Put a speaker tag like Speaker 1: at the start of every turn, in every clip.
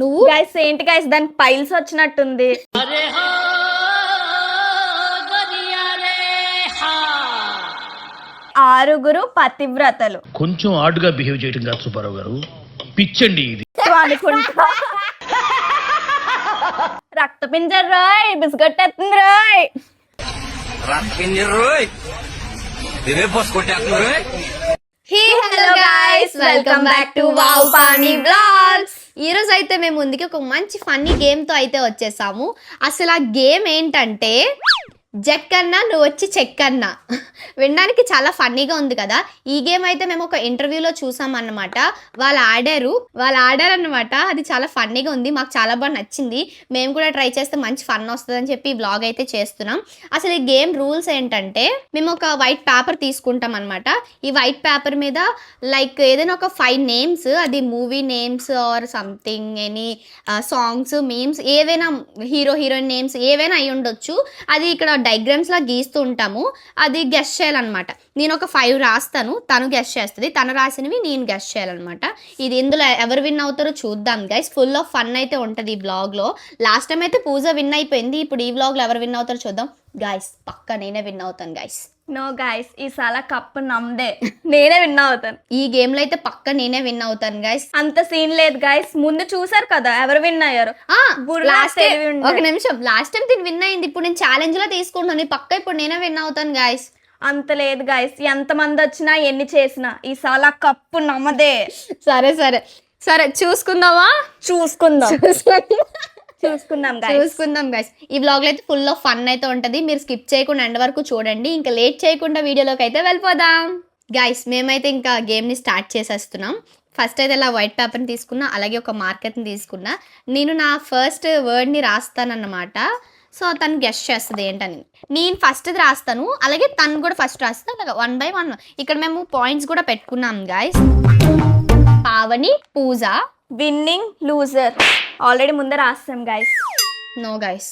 Speaker 1: నువ్వు
Speaker 2: గైస్ ఏంటి గైస్ దానికి పైల్స్ వచ్చినట్టుంది. ఆరుగురు పతివ్రతలు
Speaker 3: కొంచెం ఆడుగా బిహేవ్ చేయడం కాదు సుబ్బారావు గారు, పిచ్చండి ఇది
Speaker 2: అనుకుంటా. రక్తపింజర్ రాయ్ బిస్కెట్ ఎత్తుంది రాయ్.
Speaker 1: Hello guys, welcome back to wow Pani vlogs. ఈ రోజు అయితే మేము ముందుకి ఒక మంచి ఫన్నీ గేమ్ తో అయితే వచ్చేసాము. అసలు ఆ గేమ్ ఏంటంటే జక్కన్నా నువ్వు వచ్చి చెక్కన్నా. వినడానికి చాలా ఫన్నీగా ఉంది కదా. ఈ గేమ్ అయితే మేము ఒక ఇంటర్వ్యూలో చూసామన్నమాట. వాళ్ళు ఆడారు అన్నమాట. అది చాలా ఫన్నీగా ఉంది, మాకు చాలా బాగా నచ్చింది. మేము కూడా ట్రై చేస్తే మంచి ఫన్ వస్తుందని చెప్పి ఈ బ్లాగ్ అయితే చేస్తున్నాం. అసలు ఈ గేమ్ రూల్స్ ఏంటంటే మేము ఒక వైట్ పేపర్ తీసుకుంటాం అనమాట. ఈ వైట్ పేపర్ మీద లైక్ ఏదైనా ఒక 5 నేమ్స్, అది movie names or something any songs, memes, ఏవైనా హీరో హీరోయిన్ నేమ్స్ ఏవైనా అయి ఉండొచ్చు. అది ఇక్కడ డయాగ్రామ్స్ లా గీస్తూ ఉంటాము. అది గెస్ చేయాలన్నమాట. నేను ఒక 5 రాస్తాను, తను గెస్ చేస్తుంది. తను రాసినవి నేను గెస్ చేయాలన్నమాట. ఇది ఇందులో ఎవరు విన్ అవుతారో చూద్దాం గైస్. ఫుల్ ఆఫ్ ఫన్ అయితే ఉంటుంది ఈ బ్లాగ్ లో. లాస్ట్ టైం అయితే పూజ విన్ అయిపోయింది. ఇప్పుడు ఈ బ్లాగ్ లో ఎవరు విన్ అవుతారో చూద్దాం గైస్. పక్కా నేనే విన్ అవుతాను గైస్.
Speaker 2: నో గైస్, ఈసారి కప్పు నమ్మదే, నేనే విన్ అవుతాను.
Speaker 1: ఈ గేమ్ లో అయితే పక్క నేనే విన్ అవుతాను గైస్.
Speaker 2: అంత సీన్ లేదు గైస్, ముందు చూసారు కదా ఎవరు విన్ అయ్యారు.
Speaker 1: ఒక నిమిషం, లాస్ట్ టైం దీన్ని విన్ అయింది. ఇప్పుడు నేను ఛాలెంజ్ లో తీసుకుంటాను. పక్క ఇప్పుడు నేనే విన్ అవుతాను గైస్.
Speaker 2: అంత లేదు గైస్, ఎంత మంది వచ్చినా ఎన్ని చేసినా ఈసారి కప్పు నమ్మదే.
Speaker 1: సరే సరే సరే చూసుకుందామా? చూసుకుందాం గైస్. ఈ బ్లాగ్ లో అయితే ఫుల్ ఆఫ్ ఫన్ అయితే ఉంటది. మీరు స్కిప్ చేయకుండా ఎండ్ వరకు చూడండి. ఇంకా లేట్ చేయకుండా వీడియోలోకి అయితే వెళ్ళిపోదాం గైస్. మేమైతే ఇంకా గేమ్ ని స్టార్ట్ చేసేస్తున్నాం. ఫస్ట్ అయితే ఇలా వైట్ పేపర్ని తీసుకున్నా, అలాగే ఒక మార్కర్ని తీసుకున్నా. నేను నా ఫస్ట్ వర్డ్ని రాస్తానన్నమాట. సో తను గెస్ట్ చేస్తుంది ఏంటని. నేను ఫస్ట్ రాస్తాను, అలాగే తను కూడా ఫస్ట్ రాస్తాను. అలాగే 1 by 1. ఇక్కడ మేము పాయింట్స్ కూడా పెట్టుకున్నాం గైస్. పావని, పూజ,
Speaker 2: విన్నింగ్, లూజర్ ఆల్రెడీ ముందే రాస్తాం గైస్.
Speaker 1: నో గైస్,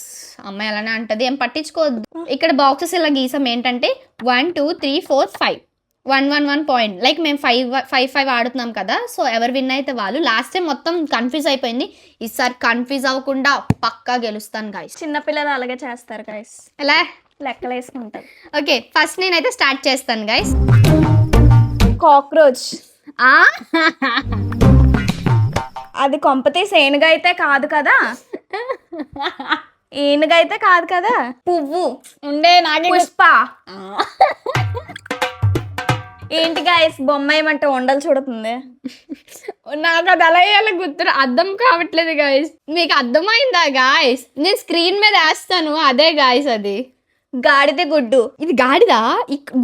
Speaker 1: అమ్మాయి అలానే అంటది, ఏం పట్టించుకోవద్దు. ఇక్కడ బాక్సెస్ ఇలా గీసాం. ఏంటంటే 1 2 3 4 5 1 1 1 పాయింట్. లైక్ మేము 5 ఆడుతున్నాం కదా. సో ఎవరు విన్ అయితే వాళ్ళు. లాస్ట్ టైం మొత్తం కన్ఫ్యూజ్ అయిపోయింది. ఈసారి కన్ఫ్యూజ్ అవ్వకుండా పక్కా గెలుస్తాను గైస్.
Speaker 2: చిన్నపిల్లలు అలాగే చేస్తారు గైస్,
Speaker 1: ఎలా
Speaker 2: లెక్కలు వేసుకుంటారు.
Speaker 1: ఓకే, ఫస్ట్ నేనైతే స్టార్ట్ చేస్తాను గైస్.
Speaker 2: కాక్రోచ్. అది కొంపతీసి ఏనుగా అయితే కాదు కదా. ఏనుగా అయితే కాదు కదా.
Speaker 1: పువ్వు ఉండే నాకే.
Speaker 2: పుష్ప. ఏంటి గైస్, బొమ్మ ఏమంటే ఉండలు చూడుతుంది.
Speaker 1: నాకు అది అలా వేయాలి గుర్తు అర్థం కావట్లేదు గైస్. మీకు అర్థమైందా గైస్? నేను స్క్రీన్ మీద వేస్తాను, అదే గైస్. అది
Speaker 2: గాడిద గుడ్డు.
Speaker 1: ఇది గాడిదా?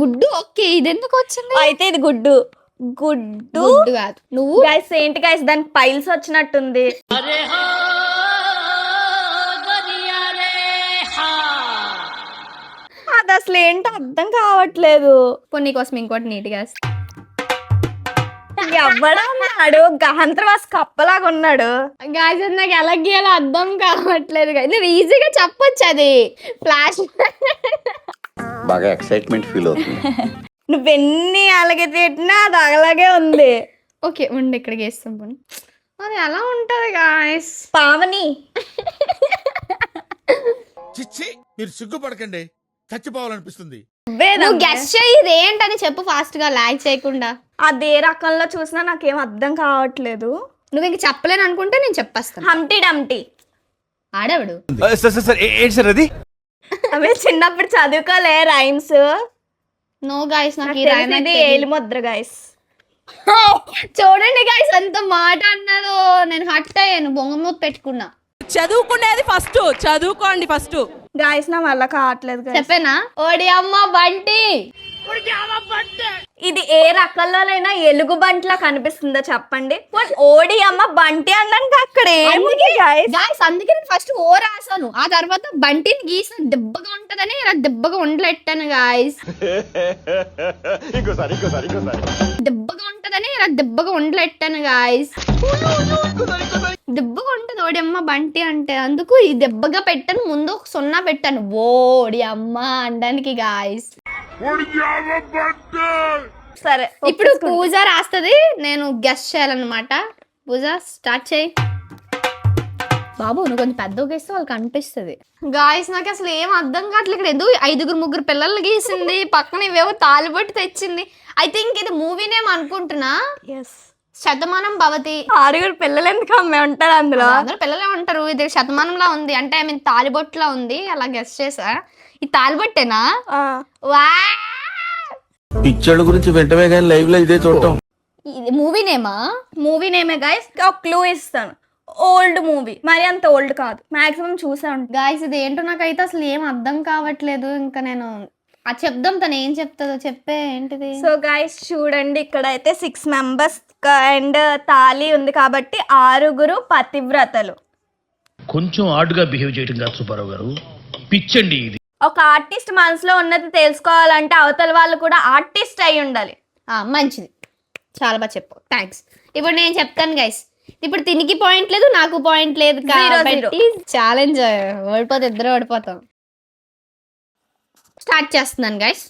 Speaker 1: గుడ్డు. ఓకే, ఇది ఎందుకు వచ్చింది?
Speaker 2: అయితే ఇది గుడ్డు. గుడ్డు
Speaker 1: కాదు. నువ్వు
Speaker 2: గైస్ ఏంటి గైస్ దానికి పైల్స్ వచ్చినట్టుంది. అది అసలు ఏంటో అర్థం కావట్లేదు.
Speaker 1: కొన్ని కోసం ఇంకోటి నీట్గా
Speaker 2: ఎవడన్నాడు? గహంత్రవాస్ కప్పలాగా ఉన్నాడు
Speaker 1: గాయస్. నాకు ఎలా గీయాలో అర్థం కావట్లేదు. నువ్వు ఈజీగా చెప్పొచ్చు. అది ఫ్లాష్
Speaker 4: బాగా ఎక్సైట్మెంట్ ఫీల్ అవుతుంది.
Speaker 2: నువ్వెన్ని అలాగే తిట్టినా అది అలాగే ఉంది.
Speaker 1: ఓకే ఉండి ఇక్కడ గీస్తాం పోనీ. అది ఎలా ఉంటది గాయస్?
Speaker 2: పావని.
Speaker 5: చిచ్చి, మీరు సిగ్గుపడకండి, చచ్చిపోవాలనిపిస్తుంది.
Speaker 1: నువ్వు గెస్ చేయి, ఇదేంటని చెప్పు ఫాస్ట్ గా, లాగ్ చేయకుండా.
Speaker 2: అదే రకంలో చూసినా నాకేం అర్థం కావట్లేదు.
Speaker 1: నువ్వు ఇంక చెప్పలేను అనుకుంటే నేను చెప్పేస్తాను.
Speaker 2: హంటీ డంటీ.
Speaker 1: ఆడవాడు.
Speaker 5: సార్ అది
Speaker 2: అవి చిన్నప్పుడు చదువుకోలే రైమ్స్.
Speaker 1: నో గాయస్, నాకు ఈ
Speaker 2: ఇది ఏలి ముద్ర గాయస్.
Speaker 1: చూడండి గాయస్, అంత మాట అన్నారు. నేను హట్ అయ్యాను, బొంగమూత పెట్టుకున్నా.
Speaker 6: చదువుకునేది ఫస్ట్, చదువుకోండి ఫస్ట్
Speaker 2: గాయస్. నా వల్ల కావట్లేదు.
Speaker 1: చెప్పేనా? ఓడి అమ్మ బంటి.
Speaker 2: ఇది ఏ రకంలోనైనా ఎలుగు బంటిలా కనిపిస్తుందో చెప్పండి. ఓడి అమ్మ బంటి అనడానికి అక్కడ
Speaker 1: గాయస్ అందుకే నేను ఫస్ట్ ఓ రాసాను, ఆ తర్వాత బంటిని గీసాను. దెబ్బగా ఉంటదని ఇలా దెబ్బగా ఉండలెట్టాను గాయస్. దెబ్బగా ఉంటదని ఇలా దెబ్బగా ఉండలెట్టాను గాయస్. దెబ్బగా ఉంటది ఓడి అమ్మ బంటి అంటే, అందుకు ఈ దెబ్బగా పెట్టాను. ముందు 0 పెట్టాను ఓడి అమ్మ అనడానికి గాయస్.
Speaker 2: సరే,
Speaker 1: ఇప్పుడు పూజ రాస్తుంది, నేను గెస్ చేయాలన్నమాట. పూజ స్టార్ట్ చేయి. బాబు నువ్వు కొంచెం పెద్ద గీస్తే వాళ్ళకి అనిపిస్తుంది. గాయస్ నాకు అసలు ఏం అర్థం కావట్లేదు. ఇక్కడ ఎందుకు 5 పిల్లలు గీసింది, పక్కన ఇవేవో తాలిబొట్టు తెచ్చింది. ఐ థింక్ ఇది మూవీ నేమ్ అనుకుంటున్నా. శతమానం భవతి.
Speaker 2: 6 పిల్లలు ఎందుకు అమ్మే ఉంటారు అందులో?
Speaker 1: అందరూ పిల్లలే ఉంటారు. ఇది శతమానంలా ఉంది అంటే ఐ మీన్ తాలిబొట్టులా ఉంది, అలా గెస్ చేసా. ఈ తాలిబొట్టేనా? వా
Speaker 7: పిక్చర్ల గురించి వెంటనే కానీ లైవ్ లో ఇదే చూడటం.
Speaker 1: ఇది మూవీ నేమా?
Speaker 2: మూవీ నేమే గైస్. ఒక క్లూ ఇస్తాను, ఓల్డ్ మూవీ, మరి అంత ఓల్డ్ కాదు, మాక్సిమం చూసే ఉంటాను.
Speaker 1: గాయస్ ఇది ఏంటో నాకైతే అసలు ఏం అర్థం కావట్లేదు. ఇంకా నేను అది చెప్దాం, తను ఏం చెప్తుందో చెప్పే. ఏంటిది?
Speaker 2: సో గైస్ చూడండి, ఇక్కడ అయితే 6 మెంబర్స్ అండ్ తాళి ఉంది కాబట్టి 6 పతివ్రతలు.
Speaker 3: కొంచెం ఆడుగా బిహేవ్ చేయడం కాదు సుబ్బారావు గారు, పిచ్చండి ఇది.
Speaker 2: ఒక ఆర్టిస్ట్ మనసులో ఉన్నది తెలుసుకోవాలంటే అవతల వాళ్ళు కూడా ఆర్టిస్ట్ అయి ఉండాలి.
Speaker 1: మంచిది, చాలా బాగా చెప్పు, థ్యాంక్స్. ఇప్పుడు నేను చెప్తాను గైస్. ఇప్పుడు తినికి పాయింట్ లేదు, నాకు పాయింట్ లేదు కాబట్టి ఛాలెంజ్ ఓడిపోతే ఇద్దరు ఓడిపోతాం. స్టార్ట్ చేస్తున్నాను గైస్.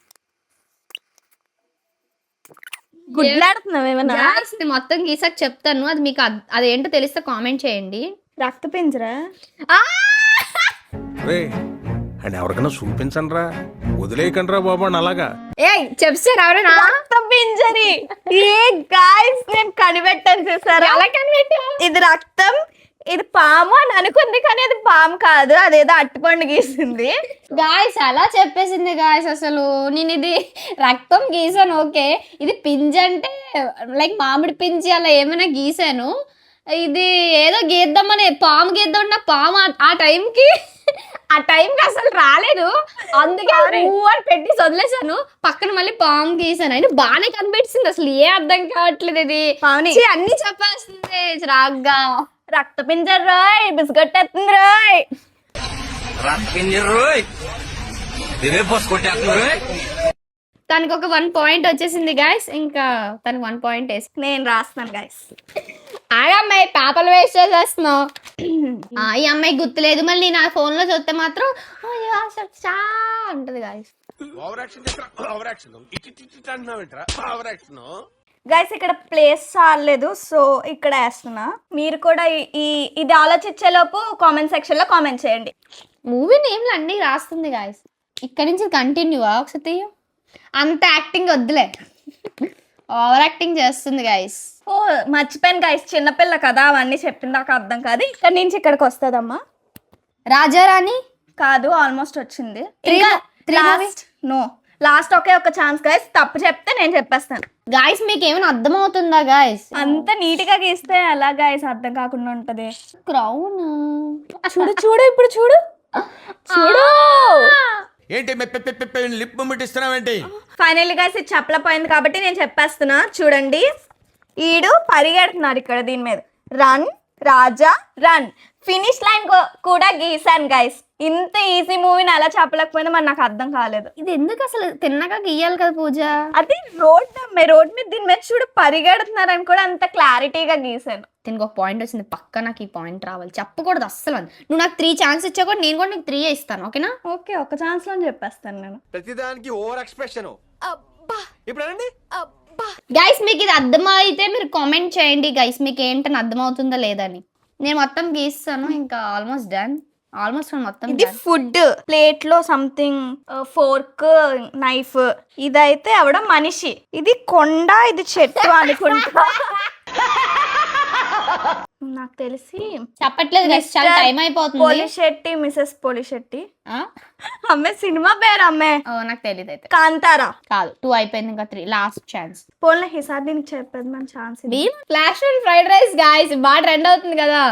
Speaker 2: గుడ్లాడుతున్నావు ఏమన్నా?
Speaker 1: ఇది మొత్తం గీసాక చెప్తాను, అది మీకు అదేంటో తెలిస్తే కామెంట్ చేయండి.
Speaker 2: రక్త పింజరా?
Speaker 5: అండ్ ఎవరికైనా చూపించండి రా, వదిలేయకండి రా బాబు అని అలాగా.
Speaker 1: చెప్తారు ఎవరైనా?
Speaker 2: రక్త పింజరి. ఏ గాయ్స్ నేను కనిపెట్టాను చూసారా? ఇది రక్తం, ఇది పాము అని అనుకుంది కానీ అది పాము కాదు, అదేదో అట్టుపండు గీసింది.
Speaker 1: గాయస్ అలా చెప్పేసింది గాయస్. అసలు నేను ఇది రక్తం గీసాను ఓకే, ఇది పింజ అంటే లైక్ మామిడి పింజి అలా ఏమైనా గీసాను. ఇది ఏదో గీద్దామని పాము గీద్దాం, నా పాము ఆ టైంకి అసలు రాలేదు, అందుకే అని పెట్టి వదిలేసాను. పక్కన మళ్ళీ పాము గీసాను, అయినా బాగానే కనిపించింది. అసలు ఏ అర్థం కావట్లేదు, ఇది అన్ని చెప్పేస్తుంది రాగ్గా.
Speaker 2: రక్త పింజర్ రాయ్, బిస్కెట్ ఎత్తుంది రాయ్.
Speaker 1: తనకు ఒక 1 పాయింట్ వచ్చేసింది గాయస్. ఇంకా తనకు 1 పాయింట్ వేసి
Speaker 2: నేను రాస్తున్నాను గాయస్.
Speaker 1: అమ్మాయి పేపర్లు వేస్ట్ చేసేస్తున్నావు. ఈ అమ్మాయి గుర్తులేదు, మళ్ళీ నా ఫోన్ లో చూస్తే మాత్రం అంటది గాయస్.
Speaker 2: గైస్ ఇక్కడ ప్లేస్ చాలలేదు, సో ఇక్కడ వేస్తున్నా. మీరు కూడా ఇది ఆలోచించేలోపు కామెంట్ సెక్షన్ లో కామెంట్ చేయండి.
Speaker 1: మూవీ నేమ్లు అన్ని రాస్తుంది గాయస్. ఇక్కడ నుంచి కంటిన్యూవా ఒకసారి తీయ. అంత యాక్టింగ్ వద్దులే, ఓవర్ యాక్టింగ్ చేస్తుంది గాయస్.
Speaker 2: ఓ మర్చిపోయాను గాయస్, చిన్నపిల్ల కదా, అవన్నీ చెప్పింది నాకు అర్థం కాదు. ఇక్కడ నుంచి ఇక్కడికి వస్తుందమ్మా.
Speaker 1: రాజారాణి
Speaker 2: కాదు, ఆల్మోస్ట్ వచ్చింది.
Speaker 1: Three
Speaker 2: లాస్ట్ ఒకే ఒక ఛాన్స్ గాయస్, తప్పు చెప్తే నేను చెప్పేస్తాను.
Speaker 1: గాయస్ మీకు ఏమైనా అర్థం అవుతుందా గాయస్?
Speaker 2: అంత నీట్ గా గీస్తే ఎలా గాయస్ అర్థం కాకుండా ఉంటది?
Speaker 1: క్రౌన్
Speaker 2: చూడు ఇప్పుడు చూడు.
Speaker 5: ఏంటి లిప్ మూమెంట్ ఇస్తున్నావేంటి?
Speaker 2: ఫైనల్లీ గైస్ ఇది చెప్పలేకపోయింది కాబట్టి నేను చెప్పేస్తున్నా. చూడండి, ఈడు పరిగెడుతున్నాడు ఇక్కడ దీని మీద. రన్ రాజా రన్. ఫినిష్ లైన్ కూడా గీసాను గైస్. ఇంత ఈజీ మూవీని ఎలా చెప్పలేకపోయినా మరి నాకు అర్థం కాలేదు.
Speaker 1: ఇది ఎందుకు అసలు తిన్నగా గీయాలి కదా పూజ?
Speaker 2: అది రోడ్ మీద దీని మీద చూడు పరిగెడుతున్నారని కూడా అంత క్లారిటీగా గీసాను.
Speaker 1: దీనికి ఒక పాయింట్ వచ్చింది, పక్క నాకు ఈ పాయింట్ రావాలి. చెప్పకూడదు అస్సలు. నువ్వు నాకు 3 ఛాన్స్ ఇచ్చా కూడా నేను కూడా నీకు 3 ఇస్తాను, ఓకేనా?
Speaker 2: ఓకే, ఒక ఛాన్స్ లో చెప్పేస్తాను నేను.
Speaker 7: ప్రతిదానికి ఓవర్ ఎక్స్ప్రెషన్. ఇప్పుడు అనండి.
Speaker 1: గైస్ మీకు ఇది అర్థమైతే మీరు కామెంట్ చేయండి గైస్, మీకు ఏంటని అర్థమవుతుందా లేదని. నేను మొత్తం గీస్తాను, ఇంకా ఆల్మోస్ట్ డన్. మొత్తం
Speaker 2: ఇది ఫుడ్ ప్లేట్ లో సంథింగ్, ఫోర్క్ నైఫ్. ఇదైతే ఆవిడ మనిషి, ఇది కొండ, ఇది చెట్టు అనుకుంటా. నాకు తెలిసి
Speaker 1: చెప్పట్లేదు గైస్, చాలా టైం అయిపోతుంది.
Speaker 2: పోలిశెట్టి, మిసెస్ పోలిశెట్టి. అమ్మే సినిమా పేరు అమ్మే.
Speaker 1: నాకు తెలియదు అయితే.
Speaker 2: కాంతారా
Speaker 1: కాదు, 2 అయిపోయింది, ఇంకా 3 లాస్ట్ ఛాన్స్.
Speaker 2: పోన్లే ఈసారి దీనికి చెప్పేది మన chance.
Speaker 1: Flash and fried rice guys బాగా ట్రెండ్ అవుతుంది కదా,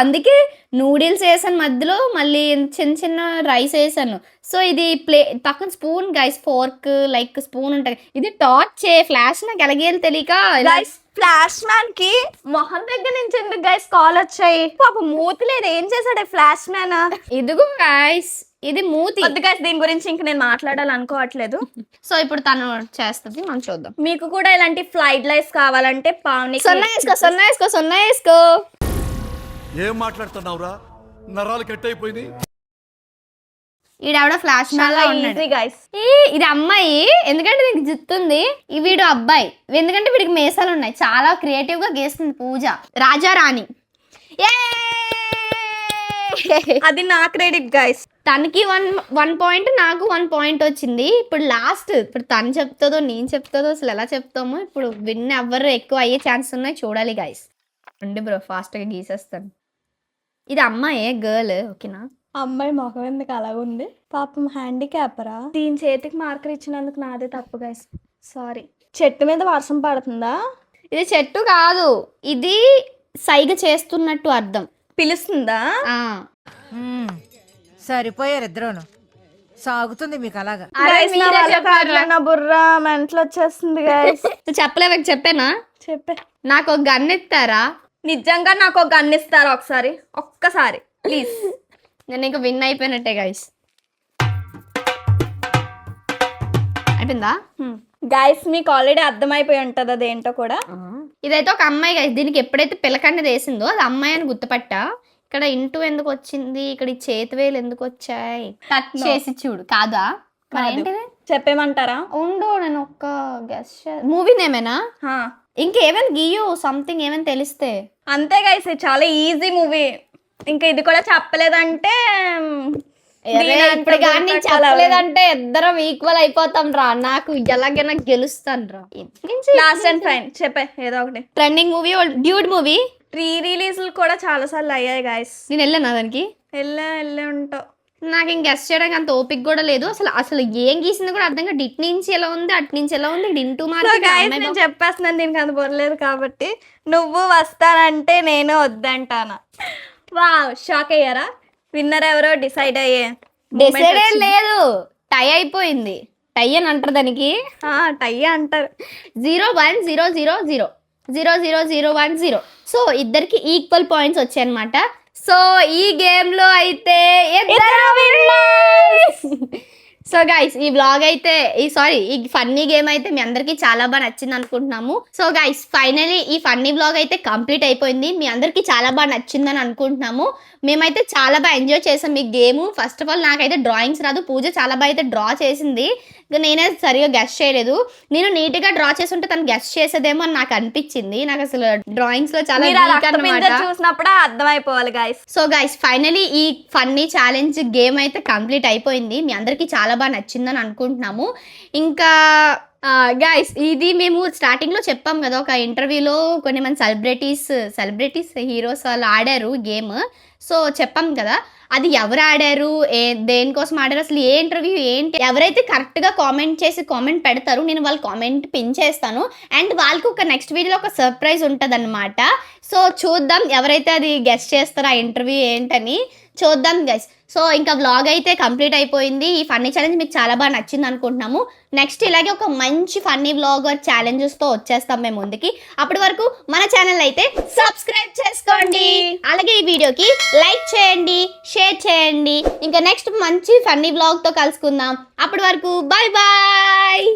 Speaker 1: అందుకే నూడిల్స్ వేసాను మధ్యలో, మళ్ళీ చిన్న రైస్ వేసాను. సో ఇది పక్కన spoon guys, fork like spoon ఉంటుంది. ఇది టార్చ్. ఫ్లాష్ నాకు ఎలాగేయాలి తెలియక
Speaker 2: ఫ్లాష్ మ్యాన్ కి మొహం దగ్గర నుంచి ఎందుకు గైస్ కాల్ వచ్చాయి? పాప మూతి లేదు, ఏం చేశాడు ఫ్లాష్ మ్యాన్?
Speaker 1: ఇదిగో గైస్, ఇది మూతి.
Speaker 2: వద్దు గైస్, దీని గురించి ఇంక నేను మాట్లాడాలనుకోవట్లేదు.
Speaker 1: సో ఇప్పుడు తను చేస్తుంది, మనం చూద్దాం.
Speaker 2: మీకు కూడా ఇలాంటి ఫ్లైడ్ లైస్ కావాలంటే పావుని
Speaker 1: సొన్నా వేసుకో.
Speaker 7: ఏం మాట్లాడుతున్నావురా? నరాలు కట్ అయిపోయింది.
Speaker 1: ఈడెవడో ఫ్లాష్
Speaker 2: గైస్.
Speaker 1: ఇది అమ్మాయి ఎందుకంటే దీనికి జుత్తుంది, ఈ వీడు అబ్బాయి ఎందుకంటే వీడికి మీసాలు ఉన్నాయి. చాలా క్రియేటివ్ గా గీస్తుంది పూజ. రాజారాణి.
Speaker 2: అది నా క్రెడిట్ గైస్.
Speaker 1: తనకి వన్ పాయింట్, నాకు 1 పాయింట్ వచ్చింది. ఇప్పుడు లాస్ట్, ఇప్పుడు తను చెప్తుందో నేను చెప్తుందో అసలు ఎలా చెప్తామో. ఇప్పుడు విన్ ఎవరు ఎక్కువ అయ్యే ఛాన్స్ ఉన్నాయి చూడాలి గైస్. అండి బ్రో ఫాస్ట్గా గీసేస్తాను. ఇది అమ్మాయే గర్ల్ ఓకేనా?
Speaker 2: అమ్మాయి మొహం ఎందుకు అలాగ ఉంది? పాపం హ్యాండిక్యాపరా. దీని చేతికి మార్కర్ ఇచ్చినందుకు నాదే తప్పు గైస్, సారీ. చెట్టు మీద వర్షం పడుతుందా?
Speaker 1: ఇది చెట్టు కాదు, ఇది సైగ చేస్తున్నట్టు అర్థం.
Speaker 2: పిలుస్తుందా?
Speaker 1: ఆ
Speaker 8: సరిపోయారు ఇద్దరును. సాగుతుంది మీకు అలాగా.
Speaker 2: Guys, నా
Speaker 1: మీరే
Speaker 2: వల్ల
Speaker 1: చెప్పారా?
Speaker 2: కాదులే, నా బుర్ర మెంటలు వచ్చేస్తుంది గైస్.
Speaker 1: నువ్వు చెప్పలేవు, చెప్పానా?
Speaker 2: చెప్పే.
Speaker 1: నాకు ఒక గన్ ఇస్తారా?
Speaker 2: నిజంగా నాకు ఒక గన్ ఇస్తారా ఒకసారి? ఒక్కసారి ప్లీజ్.
Speaker 1: నేను ఇంకా విన్ అయిపోయినట్టే గైస్. అయిపోయిందా?
Speaker 2: గైస్ మీకు ఆల్రెడీ అర్థమైపోయి ఉంటది అదేంటో కూడా.
Speaker 1: ఇదైతే ఒక అమ్మాయి గైస్. దీనికి ఎప్పుడైతే పిల్లకండి వేసిందో అది అమ్మాయి అని గుర్తుపట్టా. ఇక్కడ ఇంటూ ఎందుకు వచ్చింది, ఇక్కడ ఈ చేతి వేలు ఎందుకు వచ్చాయి, టచ్ చేసి చూడు. కాదా? మరి ఏంటిది?
Speaker 2: చెప్పేమంటారా?
Speaker 1: ఉండు నేను ఒక్క గెస్. మూవీ నేమేనా?
Speaker 2: హా.
Speaker 1: ఇంకేమైనా గీయు సంథింగ్ ఏమైనా తెలిస్తే.
Speaker 2: అంతే గైస్, చాలా ఈజీ మూవీ. ఇంకా ఇది కూడా చెప్పలేదంటే
Speaker 1: ఇప్పుడు కానీ చెప్పలేదంటే ఇద్దరం ఈక్వల్ అయిపోతాం రా. నాకు ఎలాగైనా గెలుస్తాను రా.
Speaker 2: లాస్ట్ అండ్ ఫైన్ చెప్పే ఏదో ఒకటి.
Speaker 1: Trending movie dude movie.
Speaker 2: Re రిలీజ్లు కూడా చాలా సార్లు అయ్యాయి గైస్.
Speaker 1: నేను వెళ్ళాను దానికి.
Speaker 2: వెళ్ళే ఉంటావు.
Speaker 1: నాకు ఇంక గెస్ చేయడానికి అంత ఓపిక కూడా లేదు. అసలు ఏం గీసింది కూడా అర్థం కాదు. ఇటు నుంచి ఎలా ఉంది, అటు నుంచి ఎలా ఉంది, ఇంటూ
Speaker 2: నేను చెప్పేస్తున్నాను, దీనికి అంత బొరలేదు కాబట్టి. నువ్వు వస్తానంటే నేను వద్దంటానా. వావ్, షాక్ అయ్యారా? విన్నర్ ఎవరో డిసైడ్ అయ్యే
Speaker 1: డిసైడ్ లేదు, టై అయిపోయింది. టై అని అంటారు దానికి.
Speaker 2: టై అంటారు.
Speaker 1: 0-1-0-0-0-0-0-0-1-0. సో ఇద్దరికి ఈక్వల్ పాయింట్స్ వచ్చాయి అనమాట. సో ఈ గేమ్ లో అయితే సో గైస్ ఈ వ్లాగ్ అయితే ఈ ఫన్నీ గేమ్ అయితే మీ అందరికి చాలా బాగా నచ్చింది అనుకుంటున్నాము. సో గైస్ ఫైనలీ ఈ ఫన్నీ వ్లాగ్ అయితే కంప్లీట్ అయిపోయింది. మీ అందరికి చాలా బాగా నచ్చిందని అనుకుంటున్నాము. మేమైతే చాలా బాగా ఎంజాయ్ చేసాం ఈ గేమ్. ఫస్ట్ ఆఫ్ ఆల్ నాకైతే డ్రాయింగ్స్ రాదు. పూజ చాలా బాగా అయితే డ్రా చేసింది. నేనే సరిగా గెస్ చేయలేదు. నేను నీట్ గా డ్రా చేస్తుంటే తను గెస్ చేసేదేమో అని నాకు అనిపించింది. నాకు అసలు డ్రాయింగ్స్ లో చాలా
Speaker 2: చూసినప్పుడు అర్థమైపోవాలి గైస్.
Speaker 1: సో గైస్ ఫైనలీ ఈ ఫన్నీ ఛాలెంజ్ గేమ్ అయితే కంప్లీట్ అయిపోయింది. మీ అందరికి చాలా బాగా నచ్చిందని అనుకుంటున్నాము. ఇంకా గైస్ ఇది మేము స్టార్టింగ్ లో చెప్పాం కదా, ఒక ఇంటర్వ్యూలో కొన్ని మంది సెలబ్రిటీస్ హీరోస్ వాళ్ళు ఆడారు గేమ్. సో చెప్పాం కదా, అది ఎవరు ఆడారు, దేనికోసం ఆడారు, అసలు ఏ ఇంటర్వ్యూ ఏంటి, ఎవరైతే కరెక్ట్గా కామెంట్ పెడతారు నేను వాళ్ళ కామెంట్ పిన్ చేస్తాను. అండ్ వాళ్ళకి ఒక నెక్స్ట్ వీడియోలో ఒక సర్ప్రైజ్ ఉంటుంది అనమాట. సో చూద్దాం ఎవరైతే అది గెస్ట్ చేస్తారో ఆ ఇంటర్వ్యూ ఏంటని చూద్దాం గైస్. సో ఇంకా వ్లాగ్ అయితే కంప్లీట్ అయిపోయింది. ఈ ఫన్నీ ఛాలెంజ్ మీకు చాలా బాగా నచ్చింది అనుకుంటున్నాము. నెక్స్ట్ ఇలాగే ఒక మంచి ఫన్నీ వ్లాగ్ ఛాలెంజెస్తో వచ్చేస్తాం మేము ముందుకి. అప్పటి వరకు మన ఛానల్ అయితే సబ్స్క్రైబ్ చేసుకోండి. అలాగే ఈ వీడియోకి లైక్ చేయండి, షేర్ చేయండి. ఇంకా నెక్స్ట్ మంచి ఫన్నీ వ్లాగ్తో కలుసుకుందాం. అప్పటి వరకు బాయ్ బాయ్.